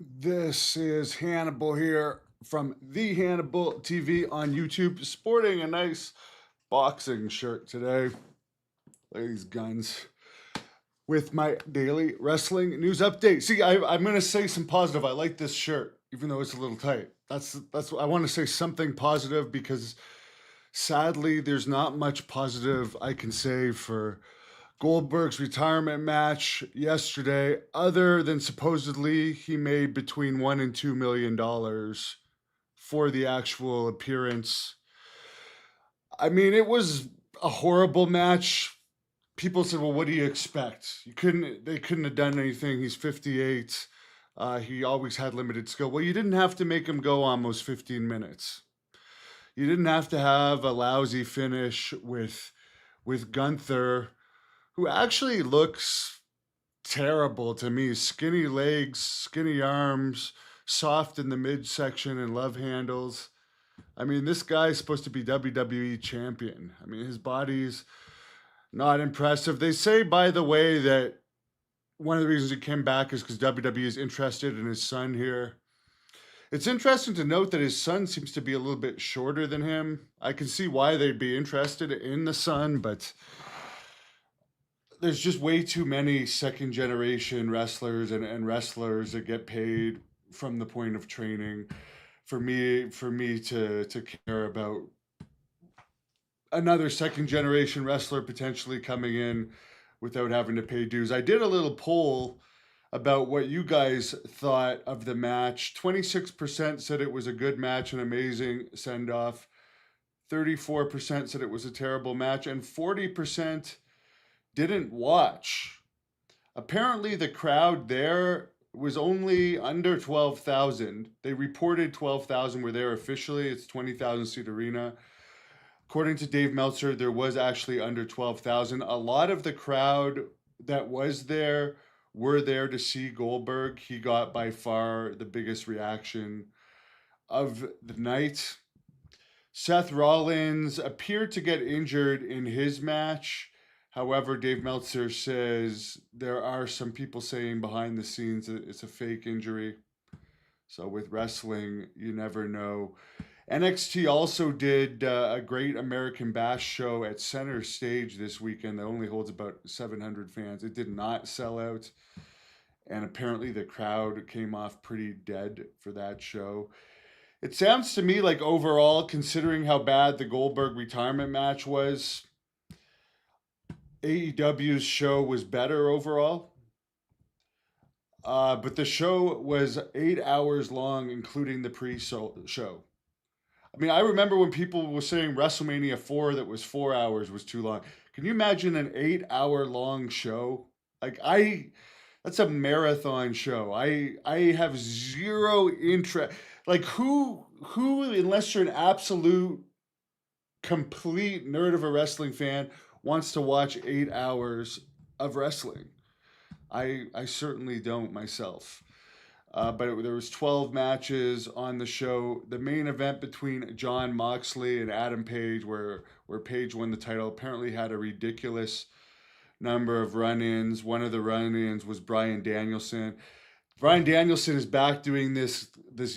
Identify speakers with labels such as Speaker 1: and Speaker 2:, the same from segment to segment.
Speaker 1: This is Hannibal here from the Hannibal TV on YouTube, sporting a nice boxing shirt today. Ladies guns with my daily wrestling news update. See, I'm gonna say some positive. I like this shirt, even though it's a little tight. That's what I want to say, something positive, because sadly there's not much positive I can say for Goldberg's retirement match yesterday, other than supposedly he made between $1 and $2 million for the actual appearance. I mean, it was a horrible match. People said, "Well, what do you expect? They couldn't have done anything. He's 58. He always had limited skill." Well, you didn't have to make him go almost 15 minutes. You didn't have to have a lousy finish with Gunther, who actually looks terrible to me. Skinny legs, skinny arms, soft in the midsection and love handles. I mean, this guy's supposed to be WWE champion. I mean, his body's not impressive. They say, by the way, that one of the reasons he came back is because WWE is interested in his son here. It's interesting to note that his son seems to be a little bit shorter than him. I can see why they'd be interested in the son, but there's just way too many second generation wrestlers and wrestlers that get paid from the point of training for me to care about another second generation wrestler potentially coming in without having to pay dues. I did a little poll about what you guys thought of the match. 26% said it was a good match, an amazing send off. 34% said it was a terrible match, and 40% didn't watch. Apparently, the crowd there was only under 12,000. They reported 12,000 were there officially. It's 20,000 seat arena. According to Dave Meltzer, there was actually under 12,000. A lot of the crowd that was there were there to see Goldberg. He got by far the biggest reaction of the night. Seth Rollins appeared to get injured in his match. However, Dave Meltzer says there are some people saying behind the scenes that it's a fake injury. So with wrestling, you never know. NXT also did a Great American Bash show at Center Stage this weekend that only holds about 700 fans. It did not sell out, and apparently the crowd came off pretty dead for that show. It sounds to me like overall, considering how bad the Goldberg retirement match was, AEW's show was better overall. But the show was 8 hours long, including the pre-show. I mean, I remember when people were saying WrestleMania 4 that was 4 hours was too long. Can you imagine an 8 hour long show? That's a marathon show. I have zero interest. Like who unless you're an absolute complete nerd of a wrestling fan wants to watch 8 hours of wrestling? I certainly don't myself. There was 12 matches on the show. The main event between Jon Moxley and Adam Page, where Page won the title, apparently had a ridiculous number of run-ins. One of the run-ins was Bryan Danielson. Bryan Danielson is back doing this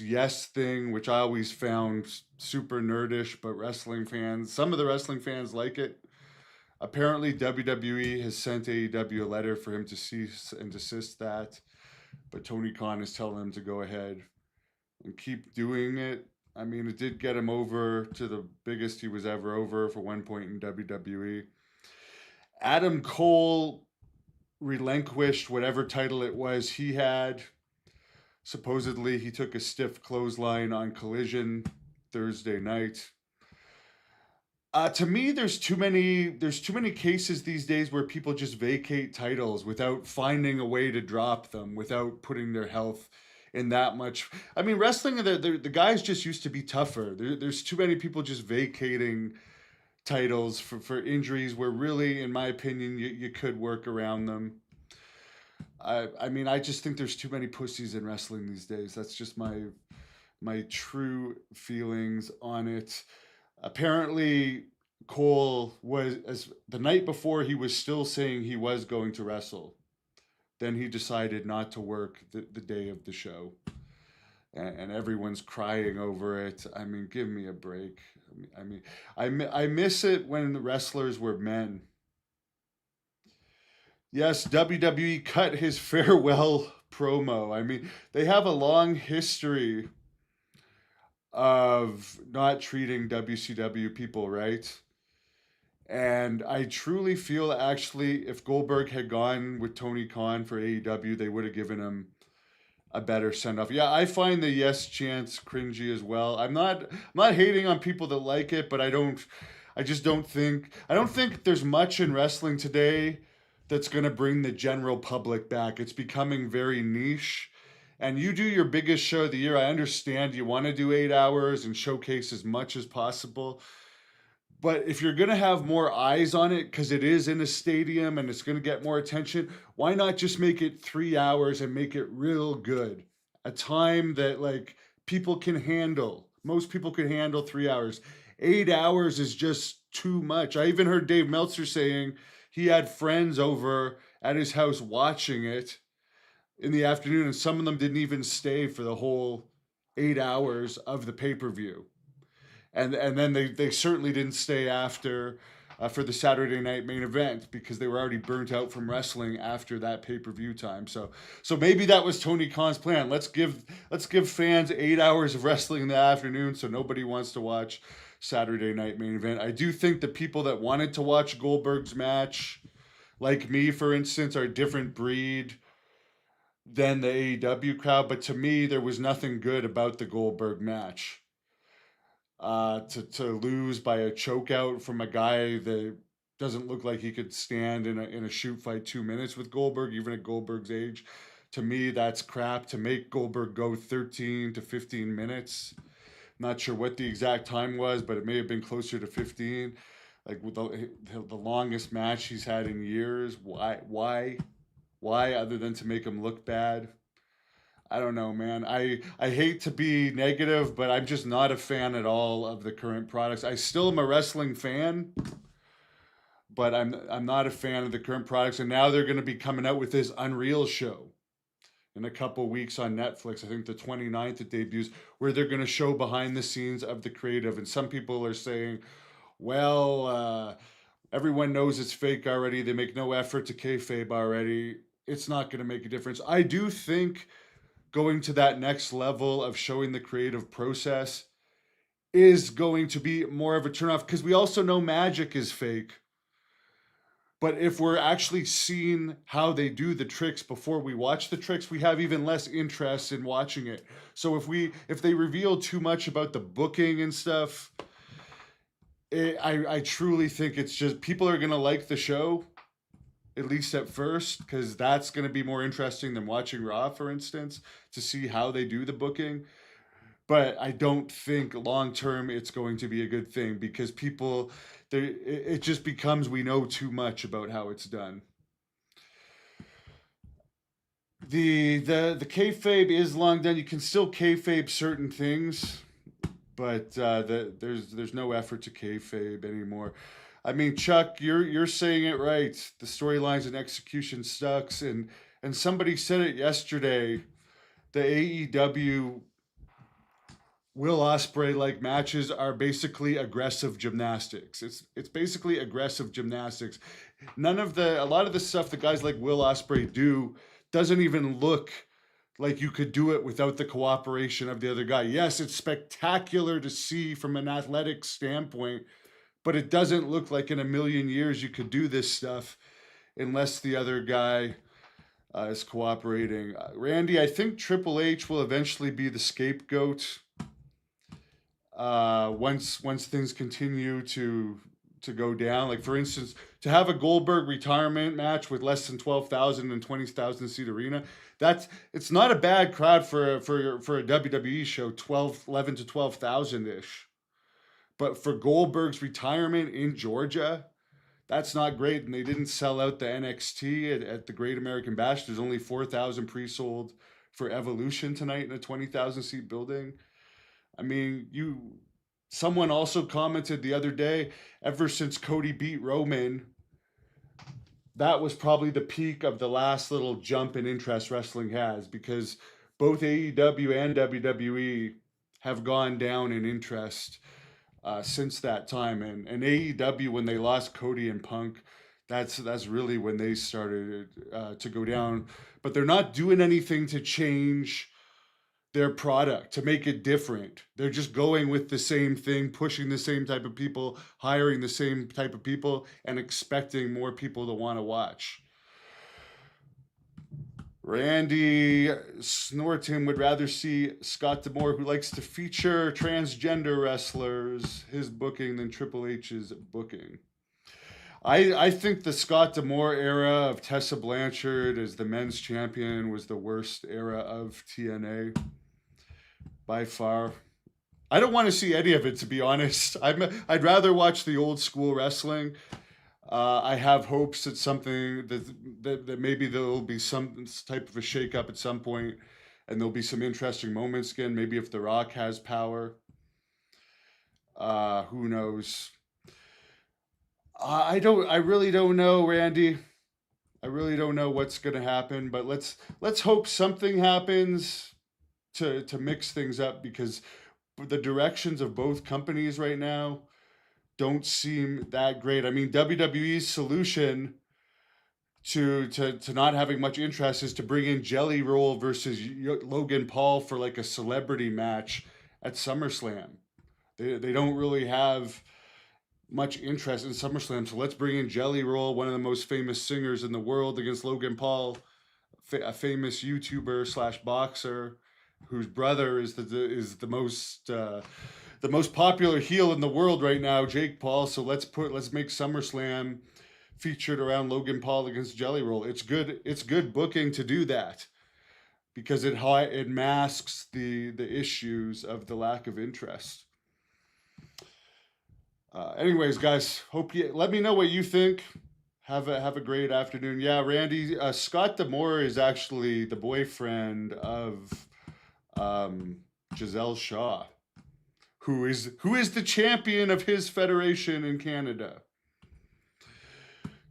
Speaker 1: yes thing, which I always found super nerdish, but some of the wrestling fans like it. Apparently, WWE has sent AEW a letter for him to cease and desist that, but Tony Khan is telling him to go ahead and keep doing it. I mean, it did get him over to the biggest he was ever over for one point in WWE. Adam Cole relinquished whatever title it was he had. Supposedly, he took a stiff clothesline on Collision Thursday night. To me, there's too many cases these days where people just vacate titles without finding a way to drop them, without putting their health in that much. I mean, wrestling, the guys just used to be tougher. There's too many people just vacating titles for injuries where really, in my opinion, you could work around them. I mean, I just think there's too many pussies in wrestling these days. That's just my true feelings on it. Apparently, Cole the night before, he was still saying he was going to wrestle. Then he decided not to work the day of the show. and everyone's crying over it. I mean, give me a break. I mean, I miss it when the wrestlers were men. Yes, WWE cut his farewell promo. I mean, they have a long history of not treating WCW people right. And I truly feel actually if Goldberg had gone with Tony Khan for AEW, they would have given him a better send off. Yeah, I find the yes chance cringy as well. I'm not hating on people that like it, but I don't think there's much in wrestling today that's going to bring the general public back. It's becoming very niche. And you do your biggest show of the year. I understand you want to do 8 hours and showcase as much as possible. But if you're going to have more eyes on it, because it is in a stadium and it's going to get more attention, why not just make it 3 hours and make it real good? A time that like people can handle. Most people can handle 3 hours. 8 hours is just too much. I even heard Dave Meltzer saying he had friends over at his house watching it in the afternoon, and some of them didn't even stay for the whole 8 hours of the pay per view, and then they certainly didn't stay after for the Saturday night main event because they were already burnt out from wrestling after that pay per view time. So maybe that was Tony Khan's plan. Let's give fans 8 hours of wrestling in the afternoon, so nobody wants to watch Saturday night main event. I do think the people that wanted to watch Goldberg's match, like me for instance, are a different breed than the AEW crowd. But to me, there was nothing good about the Goldberg match. To lose by a chokeout from a guy that doesn't look like he could stand in a shoot fight 2 minutes with Goldberg, even at Goldberg's age. To me, that's crap. To make Goldberg go 13 to 15 minutes, not sure what the exact time was, but it may have been closer to 15. Like with the longest match he's had in years. Why? Other than to make him look bad? I don't know, man. I hate to be negative, but I'm just not a fan at all of the current products. I still am a wrestling fan, but I'm not a fan of the current products. And now they're going to be coming out with this Unreal show in a couple weeks on Netflix. I think the 29th it debuts, where they're going to show behind the scenes of the creative. And some people are saying, well, everyone knows it's fake already. They make no effort to kayfabe already. It's not going to make a difference. I do think going to that next level of showing the creative process is going to be more of a turnoff because we also know magic is fake. But if we're actually seeing how they do the tricks before we watch the tricks, we have even less interest in watching it. So if they reveal too much about the booking and stuff, I truly think it's just people are gonna like the show, at least at first, because that's going to be more interesting than watching Raw, for instance, to see how they do the booking. But I don't think long term it's going to be a good thing because people, it just becomes we know too much about how it's done. The kayfabe is long done. You can still kayfabe certain things, but there's no effort to kayfabe anymore. I mean, Chuck, you're saying it right. The storylines and execution sucks, and somebody said it yesterday. The AEW Will Ospreay like matches are basically aggressive gymnastics. It's basically aggressive gymnastics. A lot of the stuff that guys like Will Ospreay do doesn't even look like you could do it without the cooperation of the other guy. Yes, it's spectacular to see from an athletic standpoint, but it doesn't look like in a million years you could do this stuff unless the other guy is cooperating. Randy, I think Triple H will eventually be the scapegoat once things continue to go down. Like for instance, to have a Goldberg retirement match with less than 12,000 and 20,000 seat arena, it's not a bad crowd for a WWE show, 11 to 12,000 ish. But for Goldberg's retirement in Georgia, that's not great. And they didn't sell out the NXT at the Great American Bash. There's only 4,000 pre-sold for Evolution tonight in a 20,000 seat building. I mean, someone also commented the other day, ever since Cody beat Roman, that was probably the peak of the last little jump in interest wrestling has, because both AEW and WWE have gone down in interest since that time. And AEW, when they lost Cody and Punk, that's really when they started to go down. But they're not doing anything to change their product, to make it different. They're just going with the same thing, pushing the same type of people, hiring the same type of people, and expecting more people to want to watch. Randy Snorton would rather see Scott D'Amore, who likes to feature transgender wrestlers, his booking than Triple H's booking. I think the Scott D'Amore era of Tessa Blanchard as the men's champion was the worst era of TNA by far. I don't want to see any of it, to be honest. I'd rather watch the old school wrestling. I have hopes that something that maybe there'll be some type of a shakeup at some point, and there'll be some interesting moments again. Maybe if The Rock has power, who knows? I don't. I really don't know, Randy. I really don't know what's going to happen. But let's hope something happens to mix things up, because the directions of both companies right now don't seem that great. I mean, WWE's solution to not having much interest is to bring in Jelly Roll versus Logan Paul for like a celebrity match at SummerSlam. They don't really have much interest in SummerSlam, so let's bring in Jelly Roll, one of the most famous singers in the world, against Logan Paul, a famous YouTuber slash boxer, whose brother is the most popular heel in the world right now, Jake Paul. So let's make SummerSlam featured around Logan Paul against Jelly Roll. It's good booking to do that, because it masks the issues of the lack of interest. Anyways, guys, let me know what you think. Have a great afternoon. Yeah, Randy, Scott D'Amore is actually the boyfriend of Giselle Shaw, who is the champion of his federation in Canada.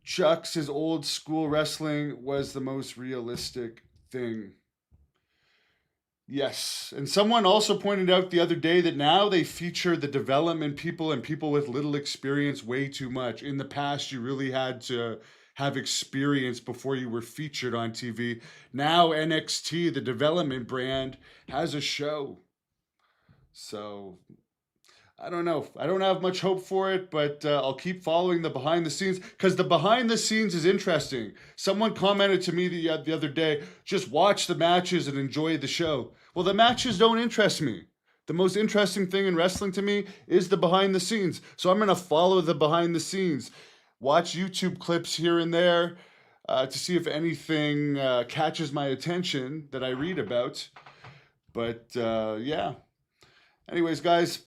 Speaker 1: Chuck says old school wrestling was the most realistic thing. Yes, and someone also pointed out the other day that now they feature the development people and people with little experience way too much. In the past, you really had to have experience before you were featured on TV. Now NXT, the development brand, has a show. So I don't know. I don't have much hope for it, but I'll keep following the behind the scenes, because the behind the scenes is interesting. Someone commented to me the other day, just watch the matches and enjoy the show. Well, the matches don't interest me. The most interesting thing in wrestling to me is the behind the scenes. So I'm going to follow the behind the scenes, watch YouTube clips here and there to see if anything catches my attention that I read about. But yeah. Anyways, guys,